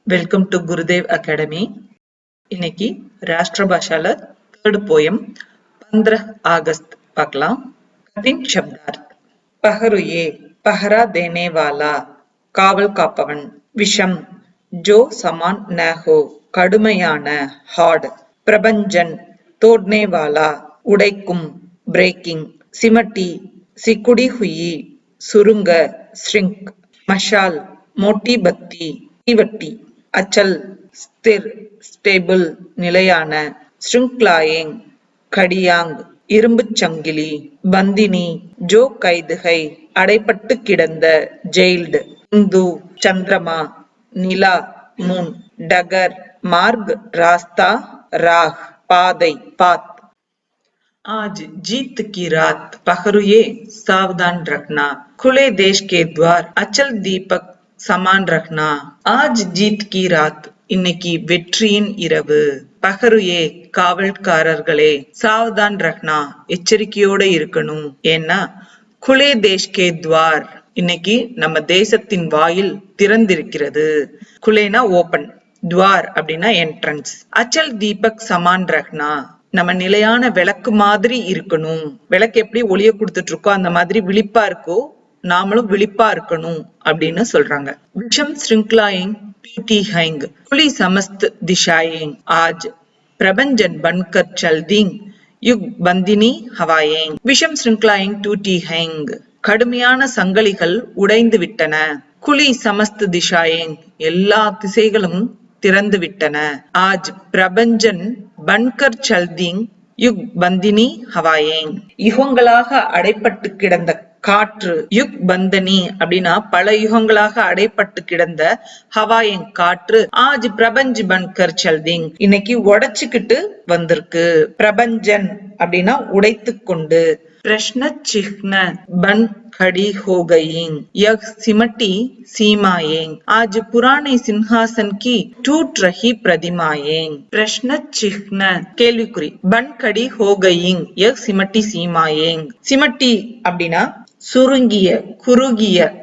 Welcome to Gurudev academy. இன்னைக்கு ராஷ்டிர பாஷால third poem 15 अगस्त பார்க்கலாம். கடின் शब्दार्थ. பஹருயே பஹரா தேனே வாலா, காவல் காப்பவன். விஷம் ஜோ சமான் ந ஹோ, கடுமையான ஹார்ட். பிரபஞ்சன் தோட்னே வாலா, உடைக்கும் பிரேக்கிங். சிமட்டி சிக்குடி ஹுயி, சுருங்க ஸ்ரிங்க். மஷால் மோட்டி பத்தி, தீவட்டி. அச்சல் ஸ்திர் ஸ்டேபிள் நிலையான. ஸ்ருங்க்லாயேங் கடியாங் இரும்புச் சங்கிலி. பந்தினி ஜோ கைதுகை அடைப்பட்டு கிடந்த ஜெயில்டு. இந்து சந்திரமா, நிலா மூன். டகர் மார்க் ராஸ்தா, ராஹ் பாதை பாத். आज जीत की रात, पहरुए सावधान रखना. खुले देश के द्वार, अचल दीपक समान रखना. आज जीत की रात, இன்னைக்கு வெற்றியின் இரவு. பஹருயே காவல்காரர்களே, சாவதான் ரக்னா எச்சரிக்கையோட இருக்கணும். ஏன்னா குலே தேஷ் கே துவார், இன்னைக்கு நம்ம தேசத்தின் வாயில் திறந்திருக்கிறது. குலேனா ஓபன், துவார் அப்படின்னா என்ட்ரன்ஸ். அச்சல் தீபக் சமான் ரக்னா, நம்ம நிலையான விளக்கு மாதிரி இருக்கணும். விளக்கு எப்படி ஒளிய கொடுத்துட்டு இருக்கோ அந்த மாதிரி விழிப்பா இருக்கோ, நாமளும் விழிப்பா இருக்கணும் அப்படின்னு சொல்றாங்க. விஷம் श्रृंखलाएं टूटी हैं, खुली समस्त दिशाएं. आज प्रभंजन बनकर चलती, युग बंदिनी हवाएं. விஷம் श्रृंखलाएं टूटी हैं, கடுமையான சங்கிலிகள் உடைந்து விட்டன. குலி சமஸ்து திஷாயேங், எல்லா திசைகளும் திறந்து விட்டன. ஆஜ் பிரபஞ்சன் பன்கர் சல்தீங், யுக் பந்தினி ஹவாயேங், யுகங்களாக அடைப்பட்டு கிடந்த காற்று. யுக் பந்தனி அப்படின்னா பல யுகங்களாக அடைப்பட்டு கிடந்த. ஹவாயேங் காற்று. ஆஜ் பிரபஞ்ச் பன்கர் சல்தீங், இன்னைக்கு உடைச்சுக்கிட்டு வந்திருக்கு. பிரபஞ்சன் அப்படின்னா உடைத்து கொண்டு. प्रश्न चिह्न बन खड़ी हो गई, यह सिमटी सीमाएं. आज पुराने सिंहासन की टूट रही प्रतिमाएं. प्रश्न चिह्न கேள்விக்குறி. बन खड़ी हो गई, यह सिमटी सीमाएं. சிமட்டி அப்படின்னா சுருங்கிய குறுகிய.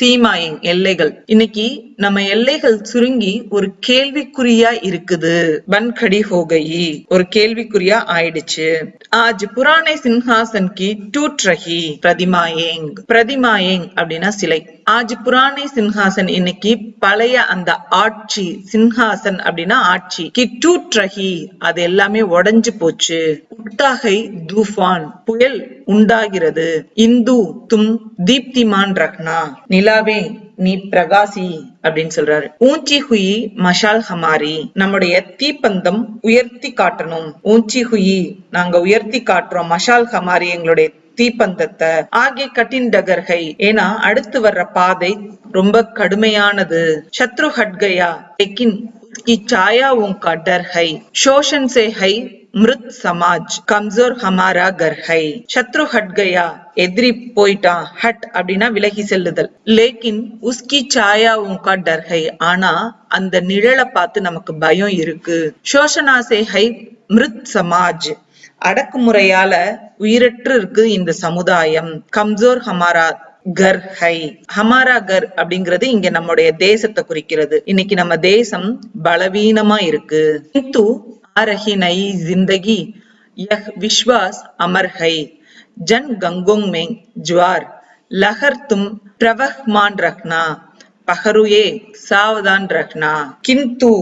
சீமாயிங் எல்லைகள். இன்னைக்கு நம்ம எல்லைகள் சுருங்கி ஒரு கேள்விக்குறியா இருக்குது. பன்கடி ஹோகயி, ஒரு கேள்விக்குறியா ஆயிடுச்சு. ஆஜ் புராணே சின்ஹாசன் கி டூட் ரஹி பிரதிமாயேங். பிரதிமாயேங் அப்படின்னா சிலை. ஆஜ் புராணே சின்ஹாசன், இன்னைக்கு பழைய அந்த ஆட்சி. சின்ஹாசன் அப்படின்னா ஆட்சி. கி டூட் ரஹி, அது எல்லாமே உடைஞ்சு போச்சு. உட்டாகை தூஃபான், புயல் உண்டாகிறது. இந்து தும் தீப்திமான் ரக்னா, நிலாவே நீ பிரகாசி அப்படின்னு சொல்றாரு. ஊஞ்சி ஹுயி மஷால் ஹமாரி, நம்முடைய தீப்பந்தம் உயர்த்தி காட்டணும். ஊஞ்சி ஹுயி நாங்க உயர்த்தி காட்டுறோம். மஷால் ஹமாரி எங்களுடைய தீப்பந்தத்தை. ஆகிய கட்டின் டகர்கை, ஏன்னா அடுத்து வர்ற பாதை ரொம்ப கடுமையானது. சத்ரு ஹட்கயா लेकिन उसकी छाया उनका डर है. शोषण से है மிருத் சமாஜ், கம்சோர் ஹமாரா கர் ஹை. சத்ரு ஹட் கயா, எதிரி போயிட்டான். ஹட் அப்படின்னா விலகி செல்லுதல். லேக்கின் உஸ்கி சாயா உன்கா டர் ஹை, ஆனா அந்த நிழலை பார்த்து நமக்கு பயம் இருக்கு. சோஷனா சே ஹை மிருத் சமாஜ், அடக்குமுறையால உயிரற்று இருக்கு இந்த சமுதாயம். கம்சோர் ஹமாரா கர் ஹை, ஹமாரா கர் அப்படிங்கிறது இங்க நம்முடைய தேசத்தை குறிக்கிறது. இன்னைக்கு நம்ம தேசம் பலவீனமா இருக்கு. கிந்து आ रही नई जिंदगी, यह विश्वास अमर है. जन गंगों में ज्वार, लहर तुम प्रवहमान रखना. पहरुए सावधान रखना. किंतु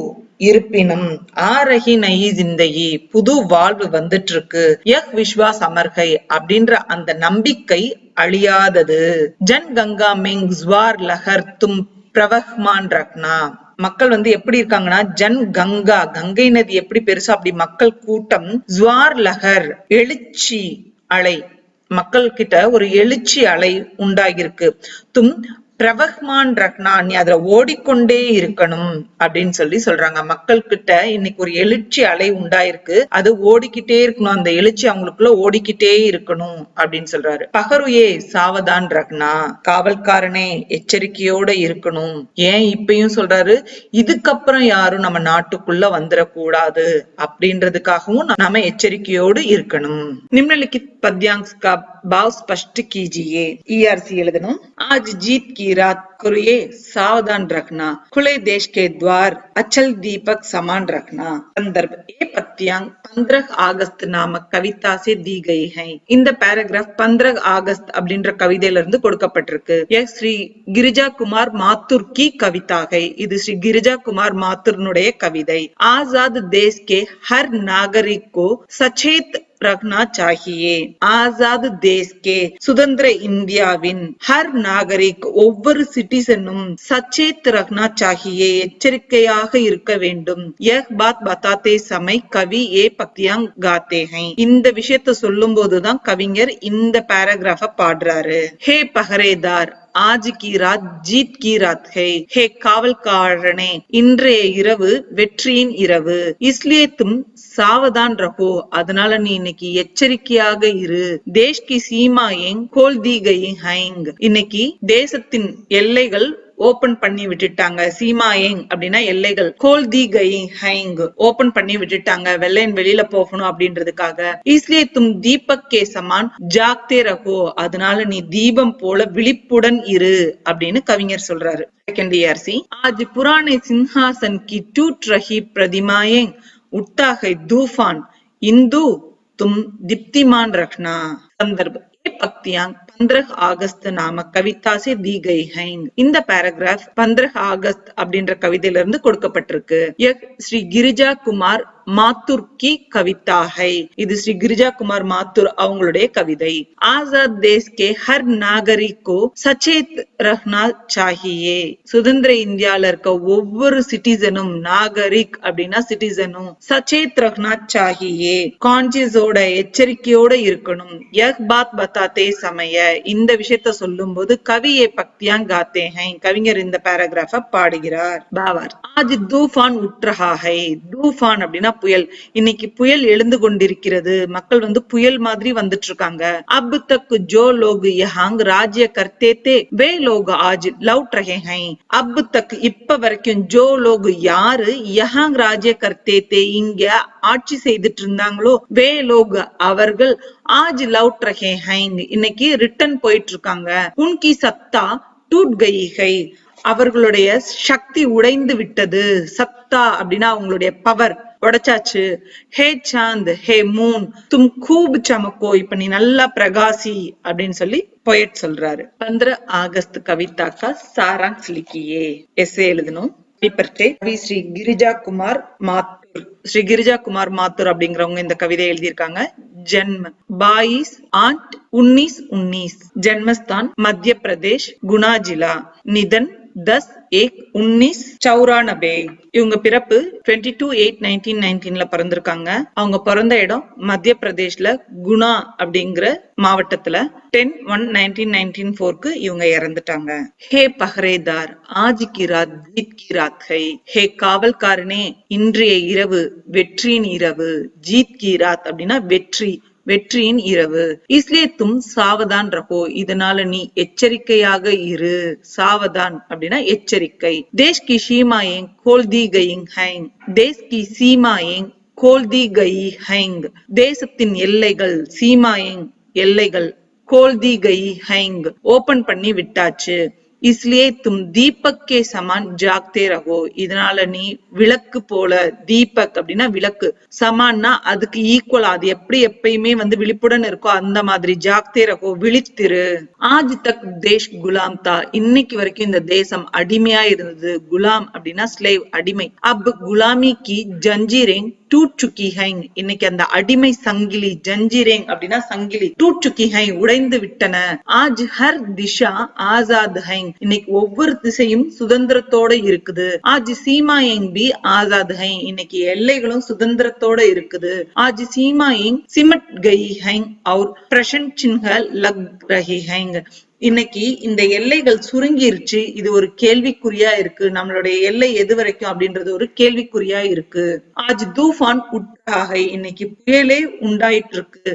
இருப்பினும், ஆரஹி நயி ஜிந்தகி, புது வாழ்வு வந்துட்டு இருக்கு. யஹ் விஸ்வாஸ் அமர்கை, அப்படின்ற அந்த நம்பிக்கை அழியாதது. ஜன் கங்கா மெங் ஜ்வார் லஹர் தும் பிரவஹ்மான் ரக்னா. மக்கள் எப்படி இருக்காங்கன்னா, ஜன் கங்கா, கங்கை நதி எப்படி பெருசா அப்படி மக்கள் கூட்டம். ஜ்வார் லஹர் எழுச்சி அலை, மக்கள் கிட்ட ஒரு எழுச்சி அலை உண்டாகிருக்கு. தும் பிரவஹ்மான் ரக்னா, நீ அதுல ஓடிக்கொண்டே இருக்கணும் அப்படின்னு சொல்றாங்க. மக்கள் கிட்ட இன்னைக்கு ஒரு எழுச்சி அலை உண்டாயிருக்கு, அது ஓடிக்கிட்டே இருக்கணும். அந்த எழுச்சி அவங்களுக்குள்ள ஓடிக்கிட்டே இருக்கணும் அப்படின்னு சொல்றாரு. பகருயே சாவதான் ரக்னா, காவல்காரனே எச்சரிக்கையோட இருக்கணும். ஏன் இப்பயும் சொல்றாரு, இதுக்கப்புறம் யாரும் நம்ம நாட்டுக்குள்ள வந்துடக்கூடாது அப்படின்றதுக்காகவும் நாம எச்சரிக்கையோடு இருக்கணும். நிம்னலிखित पद्यांश का भाव स्पष्ट कीजिए. ERC எழுதணும். आज जीत की रात को ये सावधान रखना, खुले देश के द्वार अचल दीपक समान रखना. संदर्भ ये पत्तियां 15 ஆகஸ்ட் நாம கவிதா से दी गई है. இந்த பேராகிராஃப் 15 ஆகஸ்ட் அப்படின்ற கவிதையில இருந்து கொடுக்கப்பட்டிருக்கு. ஸ்ரீ गिरिजा कुमार माथुर की कविता है. இது ஸ்ரீ गिरिजा कुमार माथुरனுடைய கவிதை. आजाद देश के हर नागरिक को सचेत रखना चाहिए. ஆசாத் தேஸ் கே சுதந்திர இந்தியாவின் ஹர் நாகரிக் ஒவ்வொரு சிட்டிசனும் சச்சேத் ரக்னா சாஹியே எச்சரிக்கையாக இருக்க வேண்டும். யஹ் பாத் பதாத்தே சமய் கவி ஏ பக்தியாங் காத்தே ஹை. இந்த விஷயத்த சொல்லும் போதுதான் கவிஞர் இந்த பேராகிராஃப பாடுறாரு. ஹே பஹரேதார் आज की रात जीत की रात है. हे காவல்காரனே இன்றைய இரவு வெற்றியின் இரவு. इसलिए तुम सावधान रहो. அதனால நீ இன்னைக்கு எச்சரிக்கையாக இரு. தேஷ் கி சீமாயேங் கோல் தி கயி ஹைங். இன்னைக்கு தேசத்தின் எல்லைகள் ஓபன் பண்ணி விட்டுட்டாங்க. சீமாயேங் அப்படின்னா எல்லைகள். கோல் தி கயி ஹைங் ஓபன் பண்ணி விட்டுட்டாங்க. வெள்ளையன் வெளியில போகணும் அப்படின்றதுக்காக. इसलिए तुम दीपक के समान जागते रहो. அதனால நீ தீபம் போல விழிப்புடன் இரு அப்படின்னு கவிஞர் சொல்றாரு. सेकंड ERC आज पुराने सिंहासन की टूट रही प्रतिमाएं उठता है तूफान इंदु तुम दीप्तिमान रखना. संदर्भ ये पक्तियां 15 ஆகஸ்ட் நாம கவிதா से दी गई है. இந்த பேராகிராஃப் 15 ஆகஸ்ட் அப்படின்ற கவிதையில இருந்து கொடுக்கப்பட்டிருக்கு. ஸ்ரீ गिरिजा कुमार माथुर की कविता है. இது ஸ்ரீ गिरिजा कुमार माथुर அவங்களுடைய கவிதை. आजाद देश के हर नागरिक को सचेत रखना चाहिए. சுதந்திர இந்தியால இருக்க ஒவ்வொரு சிட்டிசனும், நாகரிக் அப்படின்னா சிட்டிசனும், சச்சேத் ரக்னா சாஹியே கான்சியஸோட எச்சரிக்கையோட இருக்கணும். யஹ் பாத் பதாத்தே சமய இந்த விஷயத்த சொல்லும் போது கவியே பக்தியாங் காத்தே ஹை கவிஞர் இந்த பேராகிராஃப பாடுகிறார். பாவார் ஆஜ் தூஃபான் உட் ரஹா ஹை. தூஃபான் அப்படின்னா புயல். இன்னைக்கு புயல் எழுந்து கொண்டிருக்கிறது. மக்கள் புயல் மாதிரி வந்துட்டு இருக்காங்க. அப் தக் ஜோ லோக் யஹாங் ராஜ்ய கர்த்தே தே வே லோக் ஆஜ் லவுட் ரஹே ஹை. அப் தக் இப்ப வரைக்கும் ஜோ லோக் யாரு யஹாங் ராஜ்ய கர்த்தே தே இங்க ஆட்சி செய்துட்டு இருந்தாங்களோ, வே லோக் அவர்கள், ஆஜ் லவுட் ரஹே ஹை இன்னைக்கு ரிட்டர்ன் போயிட்டு இருக்காங்க. உன்கி சத்தா டூட் கயி ஹை அவர்களுடைய சக்தி உடைந்து விட்டது. சத்தா அப்படின்னா அவங்களுடைய பவர் உடைச்சாச்சு. ஹே சாந்த் ஹே மூன் தும் கூப் சமக்கோ இப்ப நீ நல்லா பிரகாசி அப்படின்னு சொல்லி போயட் சொல்றாரு. 15 ஆகஸ்ட் கவிதா கா சாராंश लिखिए. எஸ்ஸே எழுதணும். கவி ஸ்ரீ गिरिजा कुमार माथुर. ஸ்ரீ गिरिजा कुमार माथुर அப்படிங்கிறவங்க இந்த கவிதை எழுதியிருக்காங்க. जन्म 22 8 1919. जन्मस्थान मध्य प्रदेश गुना जिला. निधन 10/1/1994. இவங்க பிறப்பு 22/8/1919 பிறந்திருக்காங்க. அவங்க பிறந்த இடம் மத்திய பிரதேஷ்ல குணா அப்படிங்கிற மாவட்டத்துல 10/1/1994 இவங்க இறந்துட்டாங்க. ஹே பஹரேதார் ஆஜ் கி ராத் ஜீத் கி ராத் ஹை. ஹே காவல்காரனே இன்றைய இரவு வெற்றியின் இரவு. ஜீத் கி ராத் அப்படின்னா வெற்றி, வெற்றியின் இரவு. இஸ்லியே தும் சாவதான் ரஹோ இதனால நீ எச்சரிக்கையாக இரு. சாவதான் அப்படின்னா எச்சரிக்கை. தேஷ் கி சீமாயேங் கோல் தி கயிங் ஹைங். தேஷ் கி சீமாயேங் கோல் தி கயி ஹைங் தேசத்தின் எல்லைகள், சீமாயேங் எல்லைகள், கோல் தி கயி ஹைங் ஓபன் பண்ணி விட்டாச்சு. इसलिए तुम दीपक के समान जागते रहो இதனால நீ விளக்கு போல, தீபக் அப்படின்னா விளக்கு, சமான்னா அதுக்கு ஈக்குவல், அது எப்படி எப்பயுமே விழிப்புடன் இருக்கோ அந்த மாதிரி. ஜாக்தே ரஹோ விழித்திரு. ஆஜ் தக் தேஷ் குலாம் தா இன்னைக்கு வரைக்கும் இந்த தேசம் அடிமையா இருந்தது. குலாம் அப்படின்னா ஸ்லேவ், அடிமை. அப் குலாமி கி ஜஞ்சீரேங் டூட் சுக்கி ஹைங் இன்னைக்கு அந்த அடிமை சங்கிலி, ஜஞ்சீரேங் அப்படின்னா சங்கிலி, டூட் சுக்கி ஹைங் உடைந்து விட்டன. ஆஜ் ஹர் திஷா ஆசாத் ஹைங் இன்னைக்கு ஒவ்வொரு திசையும் சுதந்திரத்தோட இருக்குது. ஆஜ் சீமாயேங் பி ஆசாத் ஹைங் இன்னைக்கு எல்லைகளும் சுதந்திரத்தோட இருக்குது. ஆஜ் சீமாயேங் சிமட் கயி ஹைங் और प्रश्न चिन्ह लग रही ஹைங் இன்னைக்கு இந்த எல்லைகள் சுருங்கிருச்சு. இது ஒரு கேள்விக்குறியா இருக்கு. நம்மளுடைய எல்லை எது வரைக்கும் அப்படின்றது ஒரு கேள்விக்குறியா இருக்கு. ஆஜ் தூஃபான் உட்டாகை இன்னைக்கு புயலே உண்டாயிட்டு இருக்கு.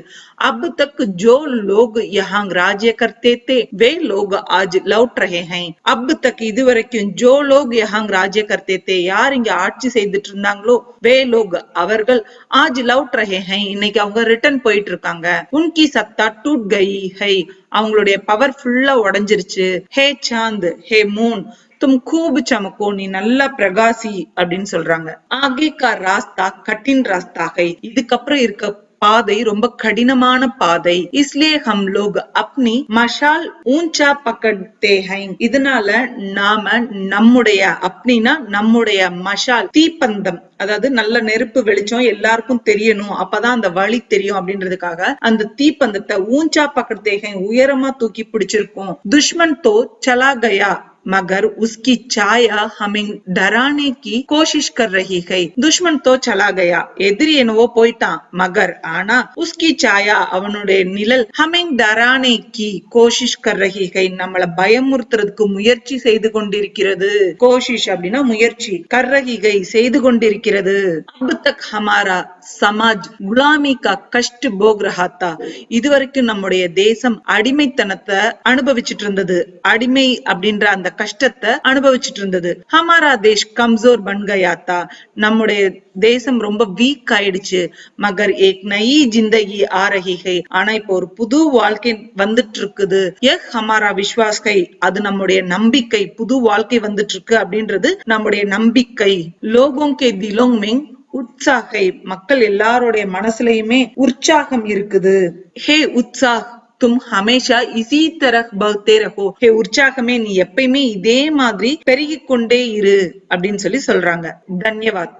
அப் தக் ஜோ லோக் யஹாங் ராஜ்ய கர்த்தே தே வே லோக் ஆஜ் லவுட் ரஹே ஹை. அப் தக் இது வரைக்கும் ஜோ லோக் யஹாங் ராஜ்ய கர்த்தே தே யார் இங்க ஆட்சி செய்துட்டு இருந்தாங்களோ, வே லோக் அவர்கள், ஆஜ் லவுட் ரஹே ஹை இன்னைக்கு அவங்க ரிட்டர்ன் போயிட்டு இருக்காங்க. உன்கி சத்தா டூட் கயி ஹை அவங்களுடைய பவர் ஃபுல்லா உடைஞ்சிருச்சு. ஹே சாந்த், ஹே மூன், தும் கூப் சமக்கோ, நீ நல்லா பிரகாசி அப்படின்னு சொல்றாங்க. ஆகே கா ராஸ்தா கட்டின் ராஸ்தா ஹை, இதுக்கப்புறம் இருக்க பாதை ரொம்ப கடினமான பாதை. இஸ்லியே ஹம் லோக் அப்னி மஷால் ஊஞ்சா பக்கத்தே ஹை, இதனால நாம நம்முடைய அப்படின்னா நம்முடைய மஷால் தீப்பந்தம், அதாவது நல்ல நெருப்பு வெளிச்சம் எல்லாருக்கும் தெரியணும், அப்பதான் அந்த வழி தெரியும் அப்படின்றதுக்காக அந்த தீப்பந்தத்தை ஊஞ்சா பக்கத்தே ஹை, உயரமா தூக்கி பிடிச்சிருக்கோம். துஷ்மன் தோ சலா கயா मगर उसकी छाया हमें डराने की कोशिश कर रही है. दुश्मन तो चला गया, எதிரி என்னவோ போயிட்டான். மகர் ஆனா உஸ்கி சாயா அவனுடைய நிழல் ஹமிங் டரானே கி கோஷிஷ் கர் ரஹி ஹை, நம்மள பயமுறுத்துறதுக்கு முயற்சி செய்து கொண்டிருக்கிறது. கோஷிஷ் அப்படின்னா முயற்சி, கர் ரஹி ஹை செய்து கொண்டிருக்கிறது. அப் தக் ஹமாரா சமாஜ் குலாமி கா கஷ்ட் போக் ரஹா தா, இதுவரைக்கும் நம்முடைய தேசம் அடிமைத்தனத்தை அனுபவிச்சுட்டு இருந்தது. அடிமை அப்படின்ற அந்த கஷ்டத்தை அனுபவிச்சுட்டு இருந்தது. ஹமாரா தேஷ் கம்சோர் பன் கயா தா, நம்முடைய தேசம் ரொம்ப வீக் ஆயிடுச்சு. மகர் ஏக் நயி ஜிந்தகி ஆ ரஹி ஹை, ஆனா இப்போ ஒரு புது வாழ்க்கை வந்துட்டு இருக்குது. யஹ் ஹமாரா விஸ்வாஸ் ஹை, அது நம்முடைய நம்பிக்கை. புது வாழ்க்கை வந்துட்டு இருக்கு அப்படின்றது நம்முடைய நம்பிக்கை. லோகோं के दिलों में உற்சாகை, மக்கள் எல்லாருடைய மனசுலயுமே உற்சாகம் இருக்குது. ஹே உற்சாக், தும் ஹமேஷா இசி தரஹ் பஹ்தே ரஹோ, ஹே உற்சாகமே நீ எப்பயுமே இதே மாதிரி பெருகிக் கொண்டே இரு அப்படின்னு சொல்லி சொல்றாங்க. தன்யவாத்.